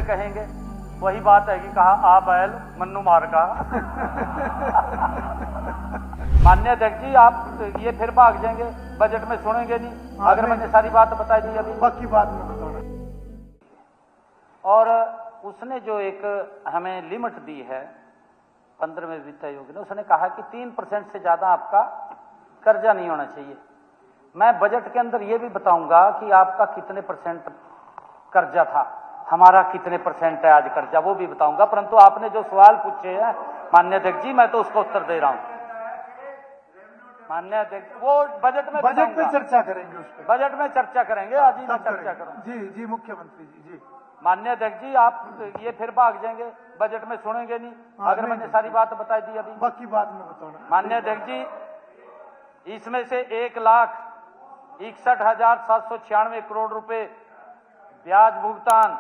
कहेंगे, वही बात है कि कहा आ बैल मन्नू मार का। माननीय अध्यक्ष जी, आप ये फिर भाग जाएंगे, बजट में सुनेंगे नहीं। अगर मैंने सारी बात बताई दी अभी, बाकी बात में बताना। और उसने जो एक हमें लिमिट दी है 15वें वित्त आयोग ने, उसने कहा कि 3% से ज्यादा आपका कर्जा नहीं होना चाहिए। मैं बजट के अंदर ये भी बताऊंगा कि आपका कितने % कर्जा था, हमारा कितने % है आज कर्जा, वो भी बताऊंगा। परंतु आपने जो सवाल पूछे हैं माननीय अध्यक्ष जी, मैं तो उसका उत्तर दे रहा हूं। माननीय अध्यक्ष, वो बजट में चर्चा करेंगे, उस पर बजट में चर्चा करेंगे, आज ही मैं चर्चा करूंगा। जी जी मुख्यमंत्री जी। माननीय अध्यक्ष जी, आप ये फिर भाग जाएंगे, बजट में सुनेंगे नहीं। अगर मैंने सारी बात बताई दी अभी, बाकी बात में बताना। माननीय अध्यक्ष जी, इसमें से 1,61,796 करोड़ रुपए ब्याज भुगतान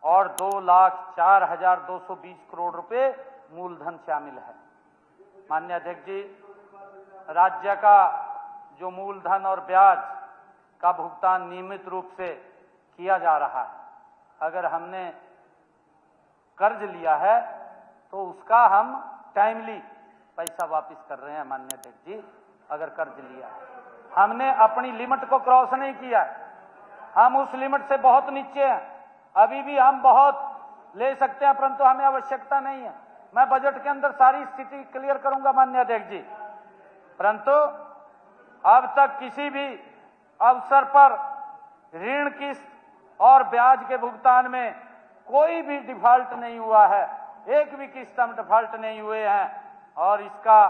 और 2,04,220 करोड़ रुपए मूलधन शामिल है। माननीय अध्यक्ष जी, राज्य का जो मूलधन और ब्याज का भुगतान नियमित रूप से किया जा रहा है। अगर हमने कर्ज लिया है तो उसका हम टाइमली पैसा वापस कर रहे हैं। माननीय अध्यक्ष जी, अगर कर्ज लिया हमने अपनी लिमिट को क्रॉस नहीं किया, हम उस लिमिट से बहुत नीचे हैं। अभी भी हम बहुत ले सकते हैं, परंतु हमें आवश्यकता नहीं है। मैं बजट के अंदर सारी स्थिति क्लियर करूंगा माननीय अध्यक्ष जी। परंतु अब तक किसी भी अवसर पर ऋण किस्त और ब्याज के भुगतान में कोई भी डिफॉल्ट नहीं हुआ है, एक भी किस्त हम डिफॉल्ट नहीं हुए हैं। और इसका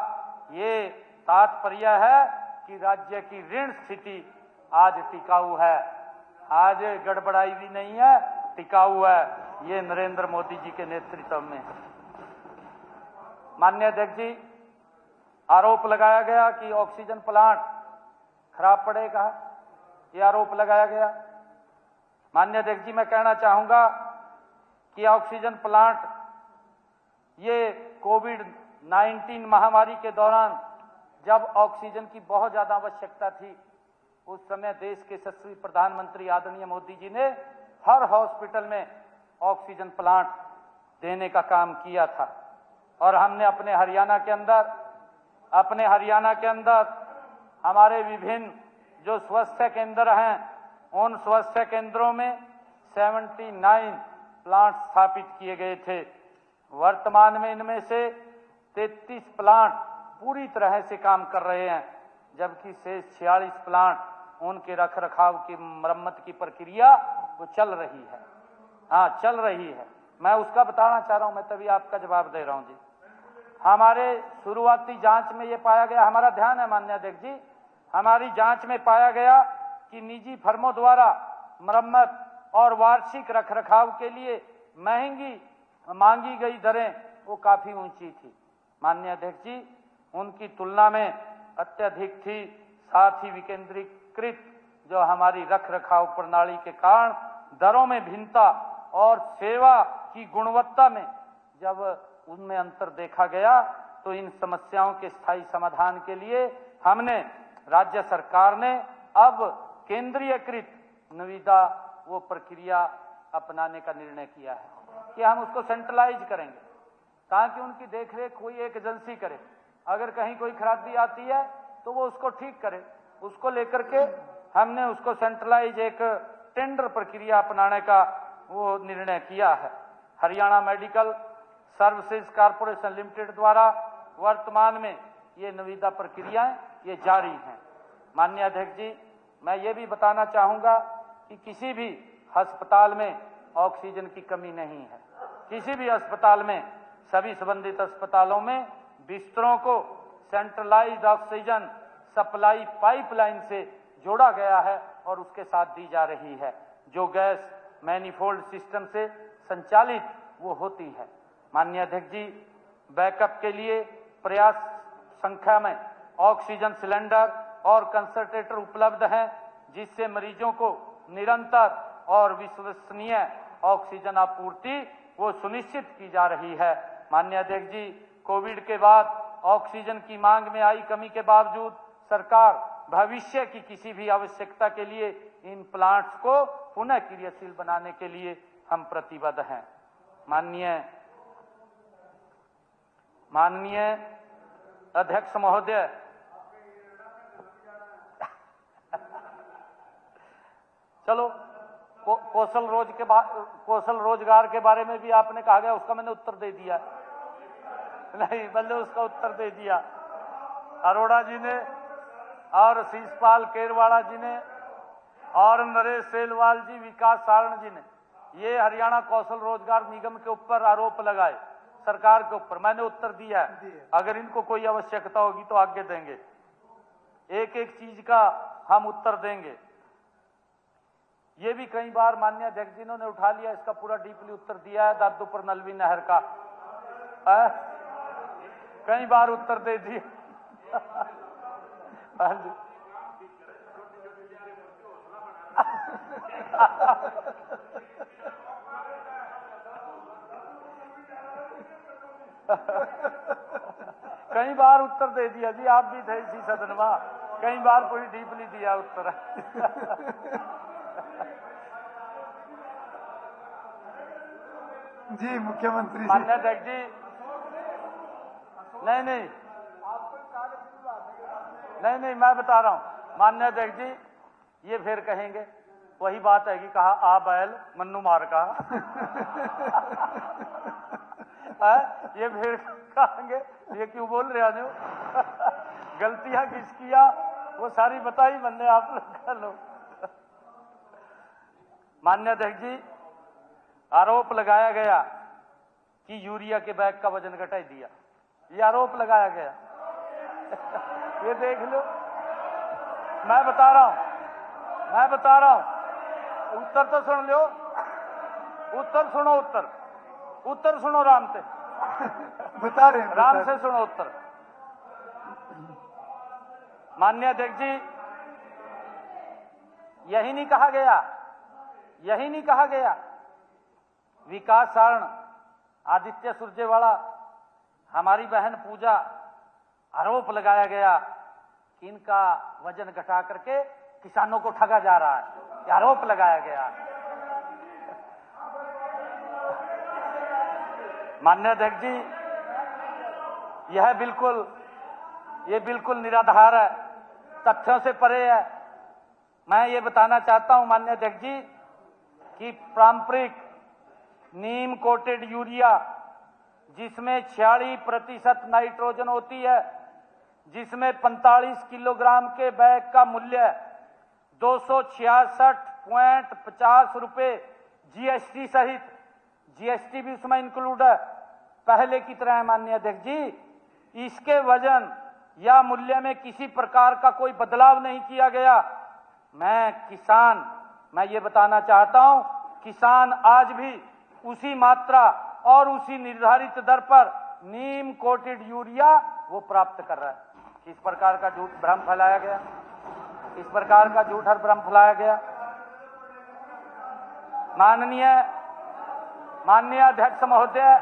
ये तात्पर्य है कि राज्य की ऋण स्थिति आज टिकाऊ है, आज गड़बड़ाई भी नहीं है, टिकाऊ है। ये नरेंद्र मोदी जी के नेतृत्व में। माननीय अध्यक्ष जी, आरोप लगाया गया कि ऑक्सीजन प्लांट खराब पड़ेगा, ये आरोप लगाया गया। माननीय अध्यक्ष जी, मैं कहना चाहूंगा कि ऑक्सीजन प्लांट ये कोविड-19 महामारी के दौरान जब ऑक्सीजन की बहुत ज्यादा आवश्यकता थी, उस समय देश के यशस्वी प्रधानमंत्री आदरणीय मोदी जी ने हर हॉस्पिटल में ऑक्सीजन प्लांट देने का काम किया था। और हमने अपने हरियाणा के अंदर हमारे विभिन्न जो स्वास्थ्य केंद्र हैं, उन स्वास्थ्य केंद्रों में 79 प्लांट स्थापित किए गए थे। वर्तमान में इनमें से 33 प्लांट पूरी तरह से काम कर रहे हैं, जबकि शेष 46 प्लांट उनके रखरखाव की मरम्मत की प्रक्रिया वो चल रही है। हाँ, चल रही है। मैं उसका बताना चाह रहा हूं, मैं तभी आपका जवाब दे रहा हूं जी। हमारे शुरुआती जांच में ये पाया गया, हमारा ध्यान है माननीय अध्यक्ष जी, हमारी जांच में पाया गया कि निजी फर्मों द्वारा मरम्मत और वार्षिक रखरखाव के लिए मांगी गई दरें वो काफी ऊंची थी। माननीय अध्यक्ष जी, उनकी तुलना में अत्यधिक थी। साथ ही विकेंद्रीकृत जो हमारी रखरखाव प्रणाली के कारण दरों में भिन्नता और सेवा की गुणवत्ता में जब उनमें अंतर देखा गया, तो इन समस्याओं के स्थायी समाधान के लिए हमने, राज्य सरकार ने अब केंद्रीयकृत निविदा वो प्रक्रिया अपनाने का निर्णय किया है कि हम उसको सेंट्रलाइज करेंगे, ताकि उनकी देखरेख कोई एक एजेंसी करे। अगर कहीं कोई खराबी आती है तो वो उसको ठीक करे। उसको लेकर के हमने उसको सेंट्रलाइज एक टेंडर प्रक्रिया अपनाने का वो निर्णय किया है। Haryana medical services corporation limited द्वारा वर्तमान में ये निविदा प्रक्रियाएं ये जारी हैं। माननीय अध्यक्ष जी, मैं ये भी बताना चाहूंगा कि किसी भी अस्पताल में ऑक्सीजन की कमी नहीं है। किसी भी अस्पताल में, सभी संबंधित अस्पतालों में बिस्तरों को सेंट्रलाइज्ड ऑक्सीजन सप्लाई पाइपलाइन से जोड़ा गया है और उसके साथ दी जा रही है, जो गैस मैनिफोल्ड सिस्टम से संचालित वो होती है। माननीय अध्यक्ष जी, बैकअप के लिए पर्याप्त संख्या में ऑक्सीजन सिलेंडर और कंसंट्रेटर उपलब्ध हैं, जिससे मरीजों को निरंतर और विश्वसनीय ऑक्सीजन आपूर्ति वो सुनिश्चित की जा रही है। माननीय अध्यक्ष जी, कोविड के बाद ऑक्सीजन की मांग में आई कमी के बावजूद सरकार भविष्य की किसी भी आवश्यकता के लिए इन प्लांट्स को पुनः क्रियाशील बनाने के लिए हम प्रतिबद्ध हैं। माननीय अध्यक्ष महोदय, चलो कौशल रोजगार के बारे में भी आपने कहा गया, उसका मैंने उत्तर दे दिया। नहीं, मैंने उसका उत्तर दे दिया। अरोड़ा जी ने और शीशपाल केरवाड़ा जी ने और नरेश सेलवाल जी, विकास सारण जी ने ये हरियाणा कौशल रोजगार निगम के ऊपर आरोप लगाए सरकार के ऊपर। मैंने उत्तर दिया है, अगर इनको कोई आवश्यकता होगी तो आगे देंगे, एक एक चीज का हम उत्तर देंगे। ये भी कई बार माननीय अध्यक्ष जी ने उठा लिया, इसका पूरा डीपली उत्तर दिया है। दादूपुर नलवी नहर का कई बार उत्तर दे दिए। कई बार उत्तर दे दिया जी, आप भी थे इसी सदन में, कई बार पूरी डीपली दिया उत्तर। जी मुख्यमंत्री माननीय अध्यक्ष जी, नहीं, मैं बता रहा हूं माननीय अध्यक्ष जी, ये फिर कहेंगे वही बात है कि कहा आ बैल मन्नू मार का। ये फिर कहेंगे ये क्यों बोल रहे हो, गलतियां किस किया वो सारी बताई मैंने, आप लोग कर लो। माननीय अध्यक्ष जी, आरोप लगाया गया कि यूरिया के बैग का वजन घटा दिया, ये आरोप लगाया गया। ये देख लो, मैं बता रहा हूं, उत्तर तो सुन लो, उत्तर सुनो राम से, बता रहे हैं, राम से सुनो उत्तर। माननीय अध्यक्ष जी, यही नहीं कहा गया विकास सारण, आदित्य सुरजेवाला, हमारी बहन पूजा, आरोप लगाया गया कि इनका वजन घटा करके किसानों को ठगा जा रहा है, ये आरोप लगाया गया। माननीय अध्यक्ष जी, ये बिल्कुल निराधार है, तथ्यों से परे है। मैं ये बताना चाहता हूं माननीय अध्यक्ष जी कि पारंपरिक नीम कोटेड यूरिया जिसमें 46% नाइट्रोजन होती है, जिसमें 45 किलोग्राम के बैग का मूल्य 266.50 रुपए जीएसटी सहित, जीएसटी भी उसमें इंक्लूड है, पहले की तरह है। माननीय अध्यक्ष जी, इसके वजन या मूल्य में किसी प्रकार का कोई बदलाव नहीं किया गया। मैं ये बताना चाहता हूं, किसान आज भी उसी मात्रा और उसी निर्धारित दर पर नीम कोटेड यूरिया वो प्राप्त कर रहा है। किस प्रकार का झूठ भ्रम फैलाया गया, इस प्रकार का झूठ और भ्रम फैलाया गया। माननीय अध्यक्ष महोदय,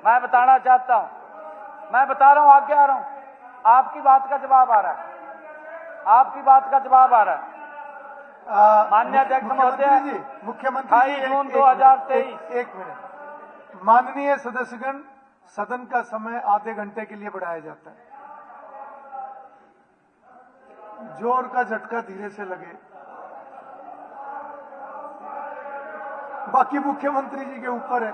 मैं बताना चाहता हूं, मैं बता रहा हूं, आगे आ रहा हूं, आपकी बात का जवाब आ रहा है, माननीय अध्यक्ष महोदय, मुख्यमंत्री 28 जून 2023। एक मिनट, माननीय सदस्यगण, सदन का समय आधे घंटे के लिए बढ़ाया जाता है। जोर का झटका धीरे से लगे, बाकी मुख्यमंत्री जी के ऊपर है।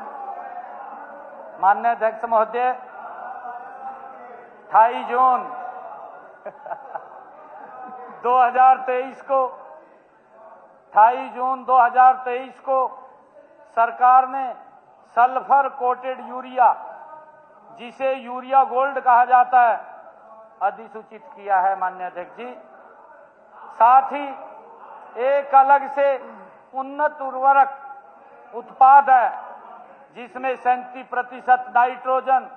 माननीय अध्यक्ष महोदय, 28 जून 2023 को सरकार ने सल्फर कोटेड यूरिया, जिसे यूरिया गोल्ड कहा जाता है, अधिसूचित किया है। माननीय अध्यक्ष जी, साथ ही एक अलग से उन्नत उर्वरक उत्पाद है जिसमें 37% नाइट्रोजन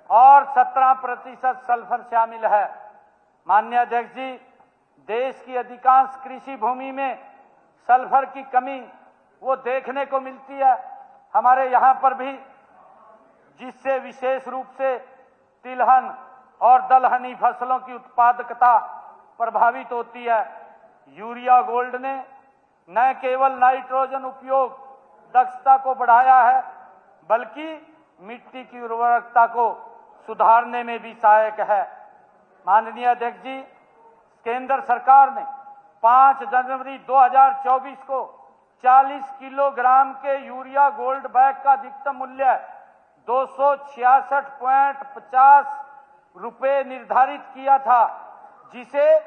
और 17% सल्फर शामिल है। माननीय अध्यक्ष जी, देश की अधिकांश कृषि भूमि में सल्फर की कमी वो देखने को मिलती है, हमारे यहाँ पर भी, जिससे विशेष रूप से तिलहन और दलहनी फसलों की उत्पादकता प्रभावित होती है। यूरिया गोल्ड ने न केवल नाइट्रोजन उपयोग दक्षता को बढ़ाया है, बल्कि मिट्टी की उर्वरकता को सुधारने में भी सहायक है। माननीय अध्यक्ष जी, केंद्र सरकार ने 5 जनवरी 2024 को 40 किलोग्राम के यूरिया गोल्ड बैग का अधिकतम मूल्य 266.50 रुपये निर्धारित किया था, जिसे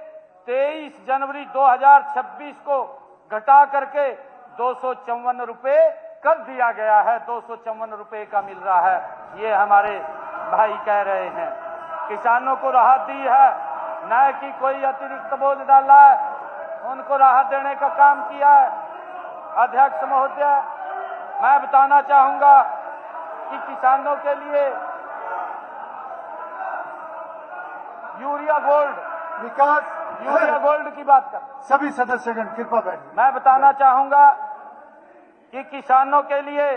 23 जनवरी 2026 को घटा करके 254 रुपये कर दिया गया है। 254 रुपये का मिल रहा है, ये हमारे भाई कह रहे हैं। किसानों को राहत दी है, न कि कोई अतिरिक्त बोझ डाला है, उनको राहत देने का काम किया है। अध्यक्ष महोदय, मैं बताना चाहूंगा कि किसानों के लिए यूरिया गोल्ड की बात कर, सभी सदस्यगण कृपया बैठिए। मैं बताना चाहूंगा कि किसानों के लिए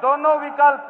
दोनों विकल्प